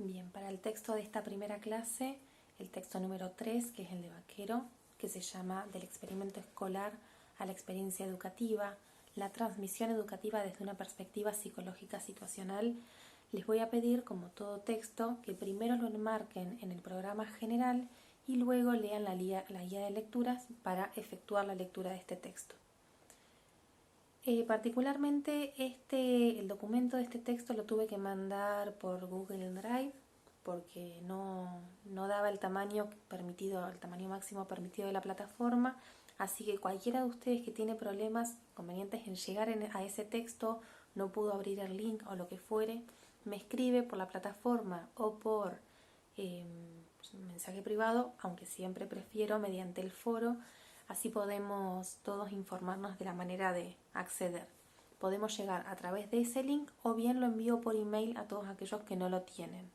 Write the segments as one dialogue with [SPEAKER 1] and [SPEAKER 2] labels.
[SPEAKER 1] Bien, para el texto de esta primera clase, el texto número 3, que es el de Vaquero, que se llama Del experimento escolar a la experiencia educativa, la transmisión educativa desde una perspectiva psicológica situacional, les voy a pedir, como todo texto, que primero lo enmarquen en el programa general y luego lean la guía de lecturas para efectuar la lectura de este texto. Particularmente el documento de este texto lo tuve que mandar por Google Drive porque no daba el tamaño permitido, el tamaño máximo permitido de la plataforma, así que cualquiera de ustedes que tiene problemas convenientes en llegar a ese texto, no pudo abrir el link o lo que fuere, me escribe por la plataforma o por mensaje privado, aunque siempre prefiero mediante el foro. Así podemos todos informarnos de la manera de acceder. Podemos llegar a través de ese link o bien lo envío por email a todos aquellos que no lo tienen.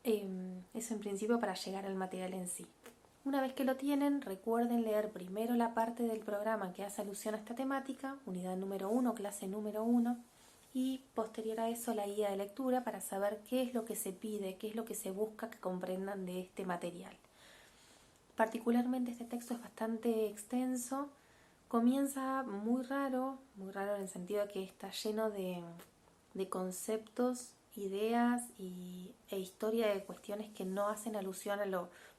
[SPEAKER 1] Eso en principio para llegar al material en sí. Una vez que lo tienen, recuerden leer primero la parte del programa que hace alusión a esta temática, unidad número 1, clase número 1, y posterior a eso la guía de lectura para saber qué es lo que se pide, qué es lo que se busca que comprendan de este material. Particularmente este texto es bastante extenso, comienza muy raro en el sentido de que está lleno de conceptos, ideas e historia de cuestiones que no hacen alusión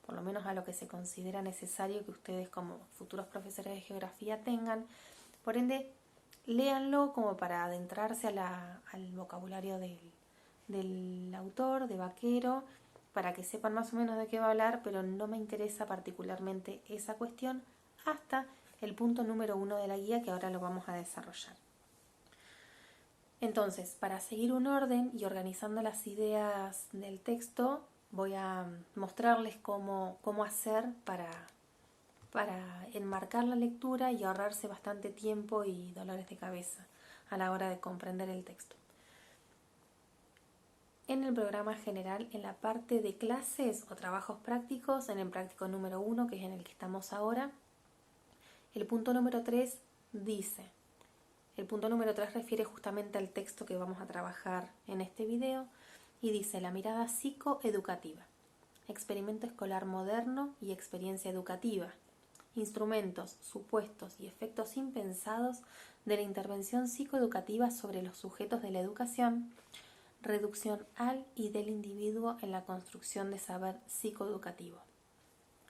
[SPEAKER 1] por lo menos a lo que se considera necesario que ustedes como futuros profesores de geografía tengan. Por ende, léanlo como para adentrarse al vocabulario del autor, de Vaquero, para que sepan más o menos de qué va a hablar, pero no me interesa particularmente esa cuestión hasta el punto número 1 de la guía, que ahora lo vamos a desarrollar. Entonces, para seguir un orden y organizando las ideas del texto, voy a mostrarles cómo hacer para enmarcar la lectura y ahorrarse bastante tiempo y dolores de cabeza a la hora de comprender el texto. En el programa general, en la parte de clases o trabajos prácticos, en el práctico número 1, que es en el que estamos ahora, el punto número 3 dice, el punto número 3 refiere justamente al texto que vamos a trabajar en este video y dice la mirada psicoeducativa, experimento escolar moderno y experiencia educativa, instrumentos, supuestos y efectos impensados de la intervención psicoeducativa sobre los sujetos de la educación, reducción al y del individuo en la construcción de saber psicoeducativo.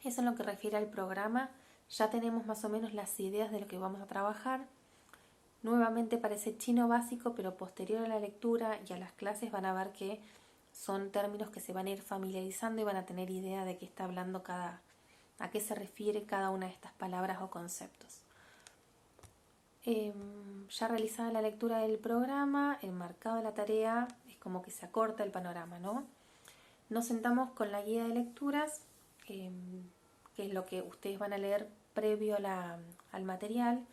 [SPEAKER 1] Eso en lo que refiere al programa, ya tenemos más o menos las ideas de lo que vamos a trabajar. Nuevamente parece chino básico, pero posterior a la lectura y a las clases van a ver que son términos que se van a ir familiarizando y van a tener idea de qué está hablando a qué se refiere cada una de estas palabras o conceptos. Ya realizada la lectura del programa, enmarcado la tarea, es como que se acorta el panorama, ¿no? Nos sentamos con la guía de lecturas, que es lo que ustedes van a leer previo al material,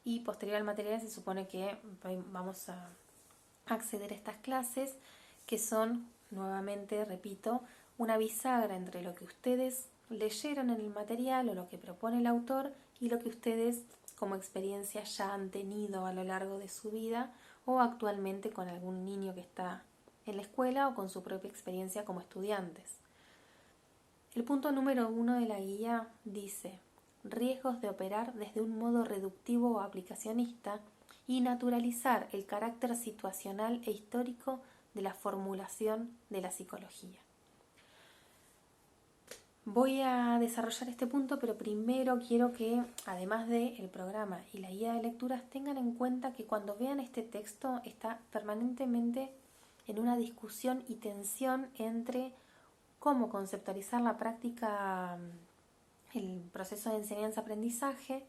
[SPEAKER 1] y posterior al material se supone que vamos a acceder a estas clases, que son, nuevamente repito, una bisagra entre lo que ustedes leyeron en el material o lo que propone el autor y lo que ustedes como experiencia ya han tenido a lo largo de su vida o actualmente con algún niño que está en la escuela o con su propia experiencia como estudiantes. El punto número 1 de la guía dice: riesgos de operar desde un modo reductivo o aplicacionista y naturalizar el carácter situacional e histórico de la formulación de la psicología. Voy a desarrollar este punto, pero primero quiero que, además del programa y la guía de lecturas, tengan en cuenta que cuando vean este texto está permanentemente en una discusión y tensión entre cómo conceptualizar la práctica, el proceso de enseñanza-aprendizaje,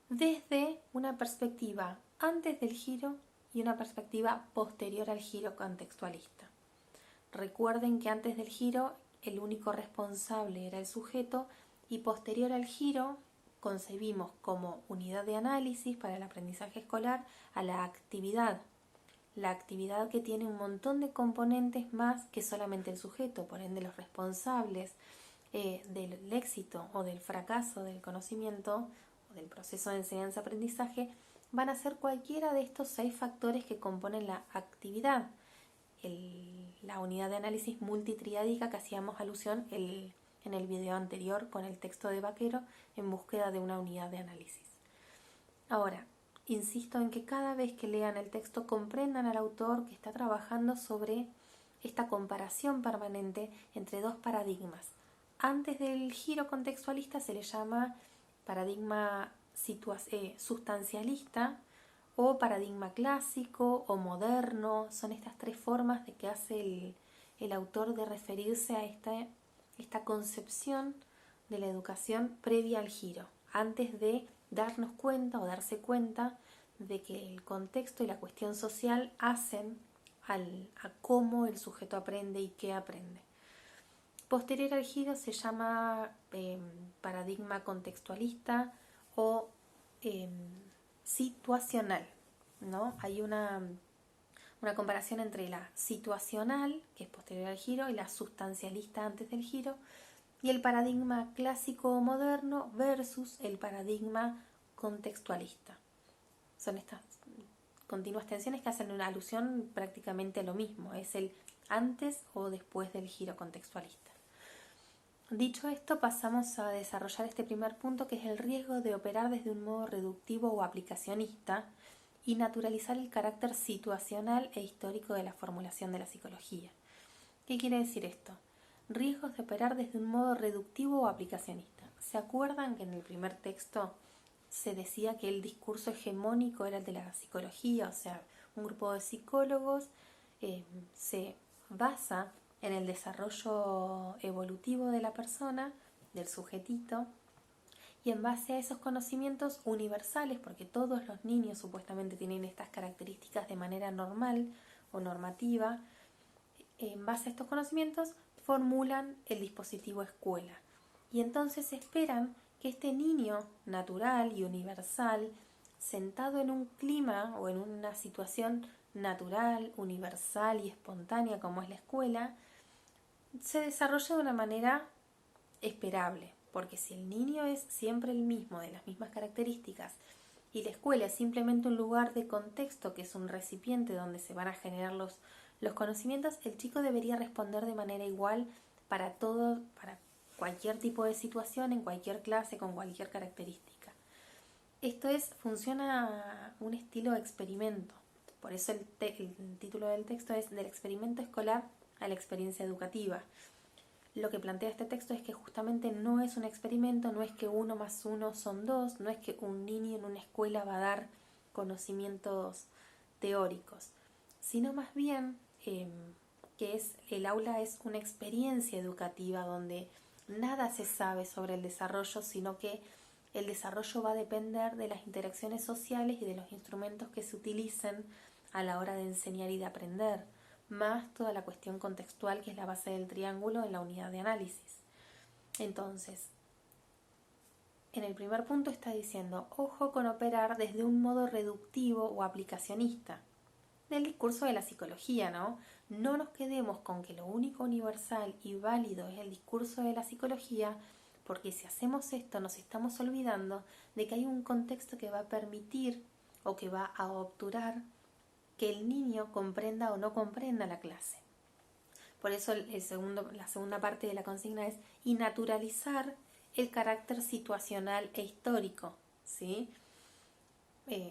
[SPEAKER 1] desde una perspectiva antes del giro y una perspectiva posterior al giro contextualista. Recuerden que antes del giro el único responsable era el sujeto y posterior al giro concebimos como unidad de análisis para el aprendizaje escolar a la actividad que tiene un montón de componentes más que solamente el sujeto, por ende los responsables del éxito o del fracaso del conocimiento o del proceso de enseñanza-aprendizaje van a ser cualquiera de estos 6 factores que componen la actividad. la unidad de análisis multitriádica que hacíamos alusión en el video anterior con el texto de Vaquero en búsqueda de una unidad de análisis. Ahora, insisto en que cada vez que lean el texto comprendan al autor que está trabajando sobre esta comparación permanente entre dos paradigmas. Antes del giro contextualista se le llama paradigma sustancialista o paradigma clásico o moderno. Son estas tres formas de que hace el autor de referirse a esta concepción de la educación previa al giro, antes de darnos cuenta o darse cuenta de que el contexto y la cuestión social hacen a cómo el sujeto aprende y qué aprende. Posterior al giro se llama paradigma contextualista o situacional, ¿no? Hay una comparación entre la situacional, que es posterior al giro, y la sustancialista antes del giro, y el paradigma clásico o moderno versus el paradigma contextualista. Son estas continuas tensiones que hacen una alusión prácticamente a lo mismo, es el antes o después del giro contextualista. Dicho esto, pasamos a desarrollar este primer punto, que es el riesgo de operar desde un modo reductivo o aplicacionista y naturalizar el carácter situacional e histórico de la formulación de la psicología. ¿Qué quiere decir esto? Riesgos de operar desde un modo reductivo o aplicacionista. ¿Se acuerdan que en el primer texto se decía que el discurso hegemónico era el de la psicología? O sea, un grupo de psicólogos se basa en el desarrollo evolutivo de la persona, del sujetito, y en base a esos conocimientos universales, porque todos los niños supuestamente tienen estas características de manera normal o normativa, en base a estos conocimientos formulan el dispositivo escuela. Y entonces esperan que este niño natural y universal, sentado en un clima o en una situación natural, universal y espontánea como es la escuela, se desarrolle de una manera esperable. Porque si el niño es siempre el mismo, de las mismas características, y la escuela es simplemente un lugar de contexto, que es un recipiente donde se van a generar los conocimientos, el chico debería responder de manera igual para cualquier tipo de situación, en cualquier clase, con cualquier característica. Esto funciona un estilo experimento. Por eso el título del texto es Del experimento escolar a la experiencia educativa. Lo que plantea este texto es que justamente no es un experimento, no es que 1 más 1 son 2, no es que un niño en una escuela va a dar conocimientos teóricos, sino más bien que el aula es una experiencia educativa donde nada se sabe sobre el desarrollo, sino que el desarrollo va a depender de las interacciones sociales y de los instrumentos que se utilicen a la hora de enseñar y de aprender, más toda la cuestión contextual, que es la base del triángulo en la unidad de análisis. Entonces, en el primer punto está diciendo, ojo con operar desde un modo reductivo o aplicacionista del discurso de la psicología, ¿no? No nos quedemos con que lo único universal y válido es el discurso de la psicología, porque si hacemos esto nos estamos olvidando de que hay un contexto que va a permitir o que va a obturar que el niño comprenda o no comprenda la clase. Por eso la segunda parte de la consigna es y naturalizar el carácter situacional e histórico, ¿sí?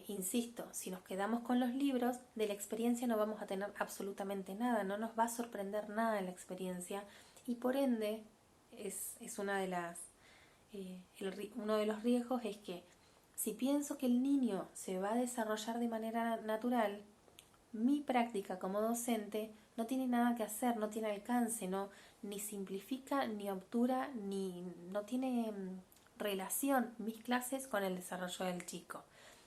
[SPEAKER 1] Insisto, si nos quedamos con los libros, de la experiencia no vamos a tener absolutamente nada, no nos va a sorprender nada en la experiencia, y por ende uno de los riesgos es que si pienso que el niño se va a desarrollar de manera natural, mi práctica como docente no tiene nada que hacer, no tiene alcance, ni simplifica, ni obtura, no tiene relación mis clases con el desarrollo del chico.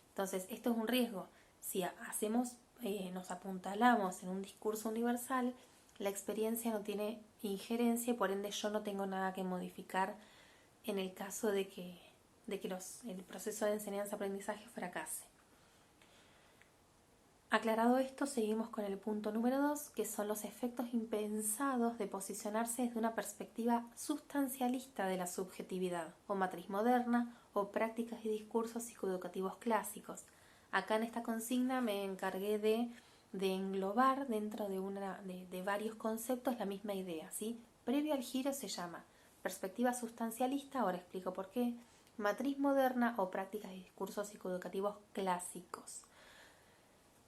[SPEAKER 1] Entonces, esto es un riesgo. Si nos apuntalamos en un discurso universal, la experiencia no tiene injerencia y por ende yo no tengo nada que modificar en el caso de que el proceso de enseñanza-aprendizaje fracase. Aclarado esto, seguimos con el punto número 2, que son los efectos impensados de posicionarse desde una perspectiva sustancialista de la subjetividad, o matriz moderna, o prácticas y discursos psicoeducativos clásicos. Acá en esta consigna me encargué de de englobar dentro de varios conceptos la misma idea, ¿sí? Previo al giro se llama perspectiva sustancialista, ahora explico por qué, matriz moderna o prácticas de discursos psicoeducativos clásicos.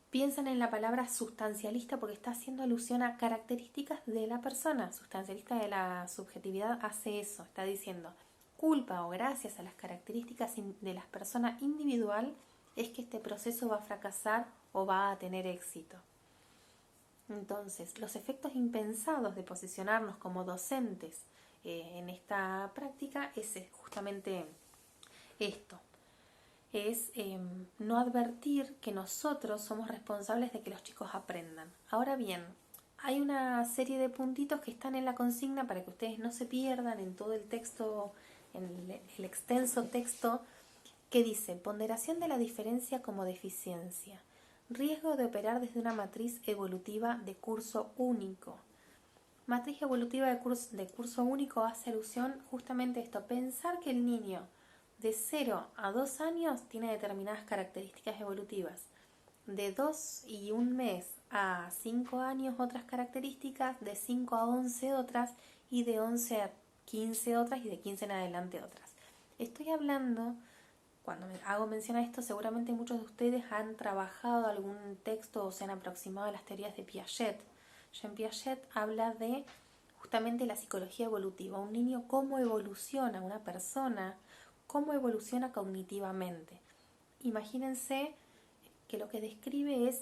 [SPEAKER 1] Piensan en la palabra sustancialista porque está haciendo alusión a características de la persona. Sustancialista de la subjetividad hace eso, está diciendo culpa o gracias a las características de la persona individual es que este proceso va a fracasar o va a tener éxito. Entonces, los efectos impensados de posicionarnos como docentes en esta práctica es justamente esto. Es no advertir que nosotros somos responsables de que los chicos aprendan. Ahora bien, hay una serie de puntitos que están en la consigna para que ustedes no se pierdan en todo el texto, en el extenso texto que dice ponderación de la diferencia como deficiencia, riesgo de operar desde una matriz evolutiva de curso único. Matriz evolutiva de curso único hace alusión justamente a esto, pensar que el niño de 0 a 2 años tiene determinadas características evolutivas, de 2 y 1 mes a 5 años otras características, de 5 a 11 otras y de 11 a 15 otras y de 15 en adelante otras. Estoy hablando, cuando hago mención a esto, seguramente muchos de ustedes han trabajado algún texto o se han aproximado a las teorías de Piaget. Jean Piaget habla de justamente la psicología evolutiva, un niño cómo evoluciona, una persona cómo evoluciona cognitivamente. Imagínense que lo que describe es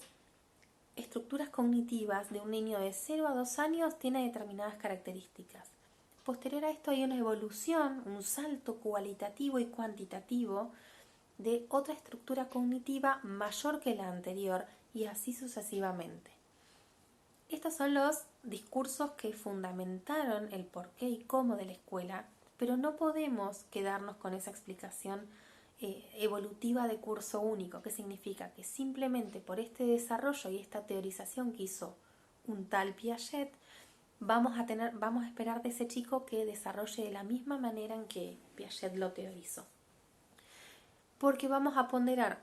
[SPEAKER 1] estructuras cognitivas de un niño de 0 a 2 años tiene determinadas características. Posterior a esto hay una evolución, un salto cualitativo y cuantitativo de otra estructura cognitiva mayor que la anterior y así sucesivamente. Estos son los discursos que fundamentaron el porqué y cómo de la escuela, pero no podemos quedarnos con esa explicación evolutiva de curso único, que significa que simplemente por este desarrollo y esta teorización que hizo un tal Piaget, vamos a esperar de ese chico que desarrolle de la misma manera en que Piaget lo teorizó. Porque vamos a ponderar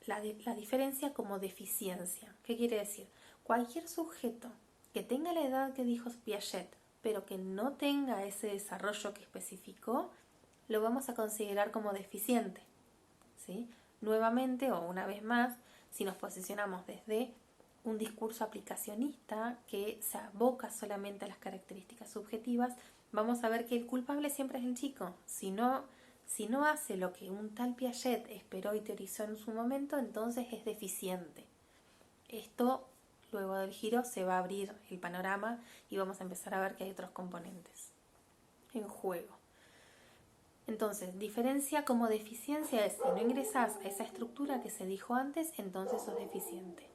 [SPEAKER 1] la diferencia como deficiencia. ¿Qué quiere decir? Cualquier sujeto que tenga la edad que dijo Piaget, pero que no tenga ese desarrollo que especificó, lo vamos a considerar como deficiente, ¿sí? Nuevamente, o una vez más, si nos posicionamos desde un discurso aplicacionista que se aboca solamente a las características subjetivas, vamos a ver que el culpable siempre es el chico. Si no hace lo que un tal Piaget esperó y teorizó en su momento, entonces es deficiente. Esto, luego del giro, se va a abrir el panorama y vamos a empezar a ver que hay otros componentes en juego. Entonces, diferencia como deficiencia es si no ingresás a esa estructura que se dijo antes, entonces sos deficiente.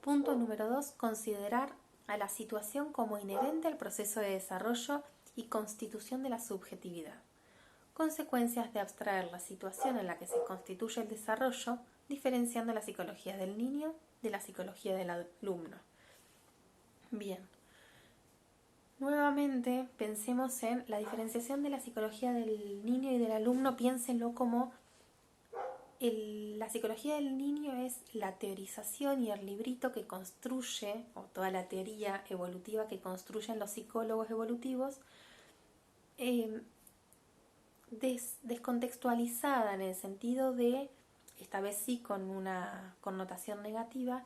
[SPEAKER 1] Punto número 2, considerar a la situación como inherente al proceso de desarrollo y constitución de la subjetividad. Consecuencias de abstraer la situación en la que se constituye el desarrollo, diferenciando la psicología del niño de la psicología del alumno. Bien. Nuevamente, pensemos en la diferenciación de la psicología del niño y del alumno. Piénsenlo como la psicología del niño es la teorización y el librito que construye, o toda la teoría evolutiva que construyen los psicólogos evolutivos, descontextualizada en el sentido de, esta vez sí con una connotación negativa,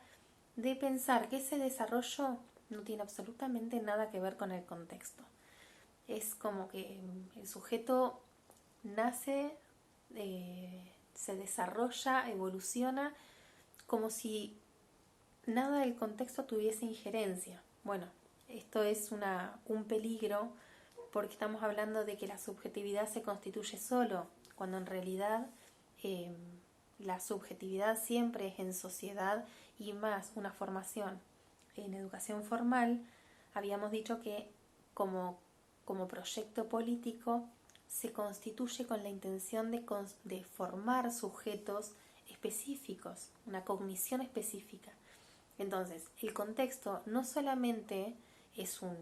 [SPEAKER 1] de pensar que ese desarrollo no tiene absolutamente nada que ver con el contexto. Es como que el sujeto nace, se desarrolla, evoluciona, como si nada del contexto tuviese injerencia. Bueno, esto es un peligro porque estamos hablando de que la subjetividad se constituye solo, cuando en realidad la subjetividad siempre es en sociedad y más una formación en educación formal. Habíamos dicho que como proyecto político se constituye con la intención de formar sujetos específicos, una cognición específica. Entonces, el contexto no solamente es una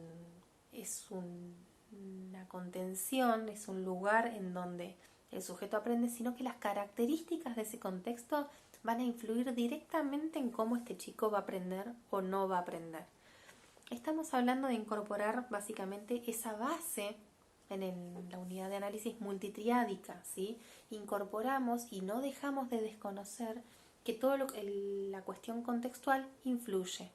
[SPEAKER 1] contención, es un lugar en donde el sujeto aprende, sino que las características de ese contexto van a influir directamente en cómo este chico va a aprender o no va a aprender. Estamos hablando de incorporar básicamente esa base en la unidad de análisis multitriádica, ¿sí? Incorporamos y no dejamos de desconocer que la cuestión contextual influye.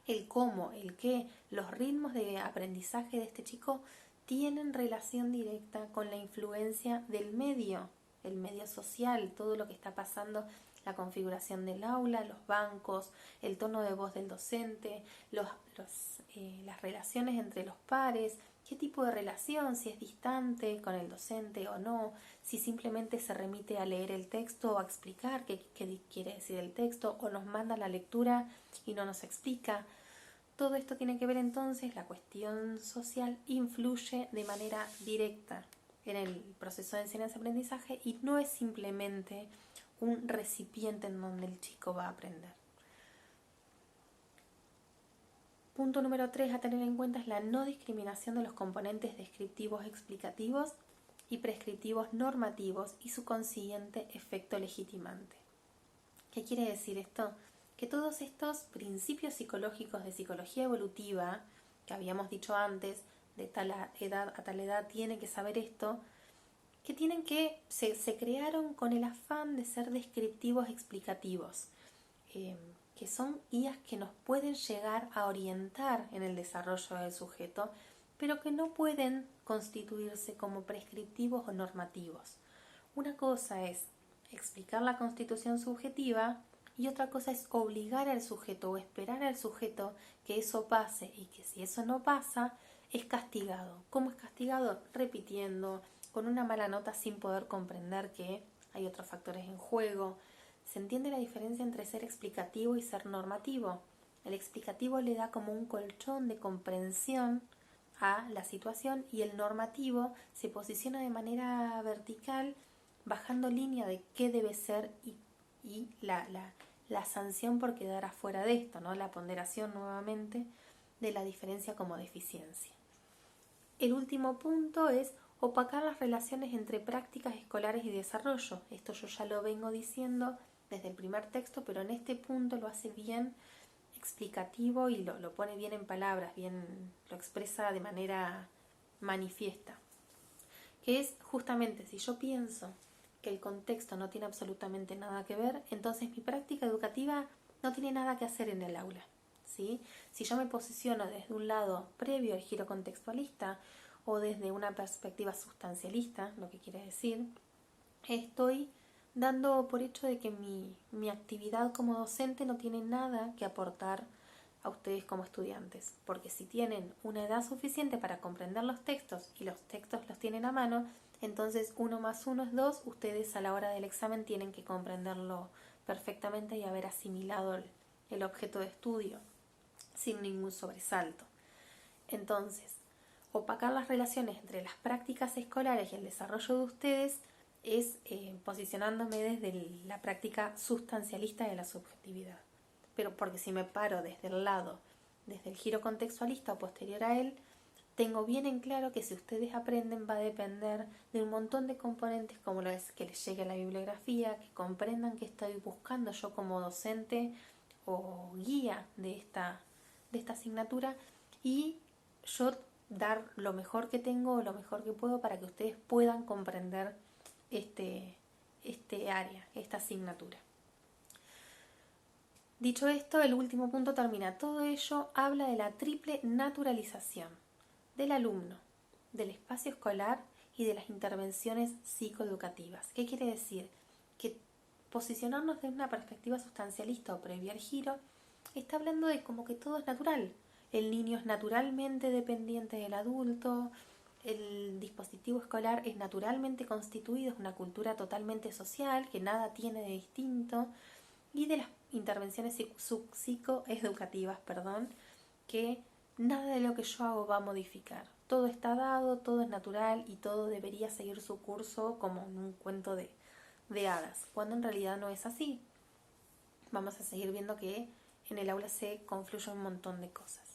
[SPEAKER 1] El cómo, el qué, los ritmos de aprendizaje de este chico tienen relación directa con la influencia del medio, el medio social, todo lo que está pasando, la configuración del aula, los bancos, el tono de voz del docente, las relaciones entre los pares, qué tipo de relación, si es distante con el docente o no, si simplemente se remite a leer el texto o a explicar qué quiere decir el texto, o nos manda la lectura y no nos explica. Todo esto tiene que ver entonces, la cuestión social influye de manera directa en el proceso de enseñanza-aprendizaje y no es simplemente un recipiente en donde el chico va a aprender. Punto número 3 a tener en cuenta es la no discriminación de los componentes descriptivos explicativos y prescriptivos normativos y su consiguiente efecto legitimante. ¿Qué quiere decir esto? Que todos estos principios psicológicos de psicología evolutiva, que habíamos dicho antes, de tal edad a tal edad tiene que saber esto, se crearon con el afán de ser descriptivos explicativos, que son guías que nos pueden llegar a orientar en el desarrollo del sujeto, pero que no pueden constituirse como prescriptivos o normativos. Una cosa es explicar la constitución subjetiva y otra cosa es obligar al sujeto o esperar al sujeto que eso pase, y que si eso no pasa es castigado. ¿Cómo es castigado? Repitiendo, con una mala nota sin poder comprender que hay otros factores en juego. ¿Se entiende la diferencia entre ser explicativo y ser normativo? El explicativo le da como un colchón de comprensión a la situación y el normativo se posiciona de manera vertical, bajando línea de qué debe ser y la sanción por quedar afuera de esto, ¿no? La ponderación nuevamente de la diferencia como deficiencia. El último punto es opacar las relaciones entre prácticas escolares y desarrollo. Esto yo ya lo vengo diciendo desde el primer texto, pero en este punto lo hace bien explicativo y lo pone bien en palabras, lo expresa de manera manifiesta. Que es justamente, si yo pienso que el contexto no tiene absolutamente nada que ver, entonces mi práctica educativa no tiene nada que hacer en el aula, ¿sí? Si yo me posiciono desde un lado previo al giro contextualista o desde una perspectiva sustancialista, lo que quiere decir, estoy dando por hecho de que mi actividad como docente no tiene nada que aportar a ustedes como estudiantes, porque si tienen una edad suficiente para comprender los textos y los textos los tienen a mano, entonces 1 más 1 es 2, ustedes a la hora del examen tienen que comprenderlo perfectamente y haber asimilado el objeto de estudio sin ningún sobresalto. Entonces, opacar las relaciones entre las prácticas escolares y el desarrollo de ustedes es posicionándome desde la práctica sustancialista de la subjetividad. Pero porque si me paro desde el giro contextualista o posterior a él, tengo bien en claro que si ustedes aprenden va a depender de un montón de componentes, como lo es que les llegue la bibliografía, que comprendan que estoy buscando yo como docente o guía de esta asignatura, y yo dar lo mejor que tengo, lo mejor que puedo para que ustedes puedan comprender este área, esta asignatura. Dicho esto, el último punto termina. Todo ello habla de la triple naturalización del alumno, del espacio escolar y de las intervenciones psicoeducativas. ¿Qué quiere decir? Que posicionarnos desde una perspectiva sustancialista o previa al giro está hablando de como que todo es natural. El niño es naturalmente dependiente del adulto, el dispositivo escolar es naturalmente constituido, es una cultura totalmente social, que nada tiene de distinto, y de las intervenciones psicoeducativas, que nada de lo que yo hago va a modificar. Todo está dado, todo es natural y todo debería seguir su curso como en un cuento de hadas, cuando en realidad no es así. Vamos a seguir viendo que en el aula se confluyen un montón de cosas.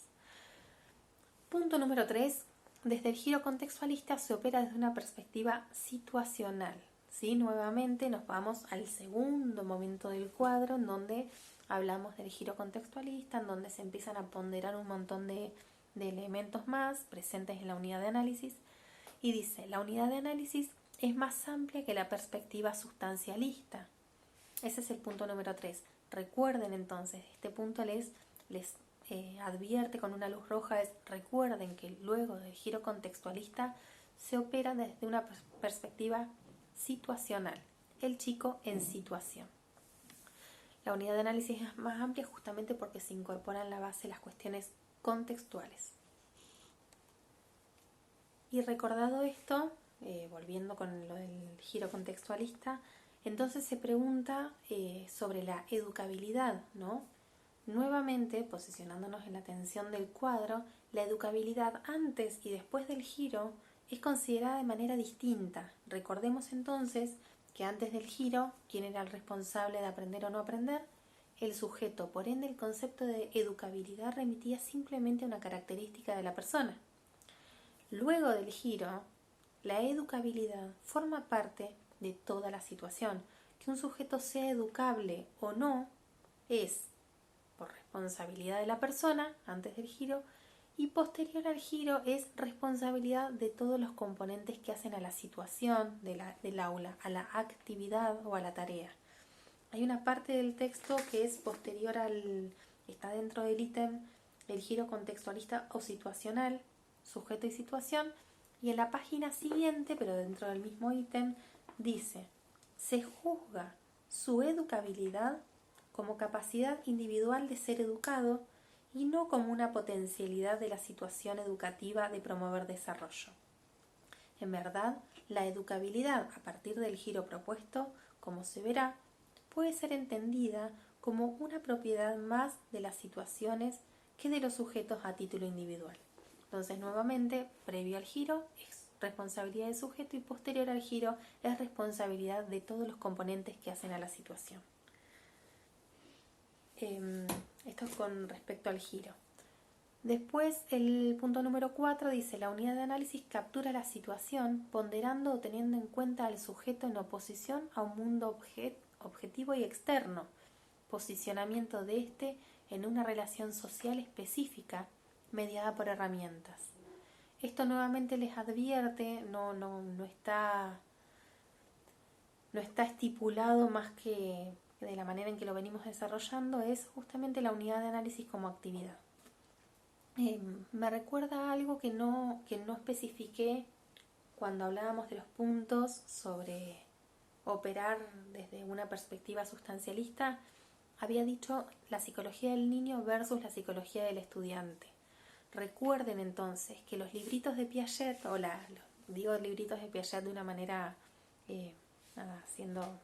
[SPEAKER 1] Punto número 3. Desde el giro contextualista se opera desde una perspectiva situacional, ¿sí? Nuevamente nos vamos al segundo momento del cuadro en donde hablamos del giro contextualista, en donde se empiezan a ponderar un montón de elementos más presentes en la unidad de análisis. Y dice, la unidad de análisis es más amplia que la perspectiva sustancialista. Ese es el punto número 3. Recuerden entonces, este punto les advierte con una luz roja, recuerden que luego del giro contextualista se opera desde una perspectiva situacional, el chico en situación. La unidad de análisis es más amplia justamente porque se incorporan en la base las cuestiones contextuales. Y recordado esto, volviendo con lo del giro contextualista, entonces se pregunta sobre la educabilidad, ¿no? Nuevamente, posicionándonos en la atención del cuadro, la educabilidad antes y después del giro es considerada de manera distinta. Recordemos entonces que antes del giro, ¿quién era el responsable de aprender o no aprender? El sujeto. Por ende, el concepto de educabilidad remitía simplemente a una característica de la persona. Luego del giro, la educabilidad forma parte de toda la situación. Que un sujeto sea educable o no es por responsabilidad de la persona antes del giro, y posterior al giro es responsabilidad de todos los componentes que hacen a la situación del aula, a la actividad o a la tarea. Hay una parte del texto que es posterior está dentro del ítem el giro contextualista o situacional, sujeto y situación, y en la página siguiente, pero dentro del mismo ítem, dice, se juzga su educabilidad como capacidad individual de ser educado y no como una potencialidad de la situación educativa de promover desarrollo. En verdad, la educabilidad a partir del giro propuesto, como se verá, puede ser entendida como una propiedad más de las situaciones que de los sujetos a título individual. Entonces, nuevamente, previo al giro es responsabilidad del sujeto y posterior al giro es responsabilidad de todos los componentes que hacen a la situación. Esto es con respecto al giro. Después, el punto número 4 dice, la unidad de análisis captura la situación ponderando o teniendo en cuenta al sujeto en oposición a un mundo objetivo y externo, posicionamiento de éste en una relación social específica mediada por herramientas. Esto nuevamente les advierte, no está estipulado más que de la manera en que lo venimos desarrollando, es justamente la unidad de análisis como actividad. Me recuerda algo que no especifiqué cuando hablábamos de los puntos sobre operar desde una perspectiva sustancialista. Había dicho la psicología del niño versus la psicología del estudiante. Recuerden entonces que los libritos de Piaget, digo libritos de Piaget de una manera siendo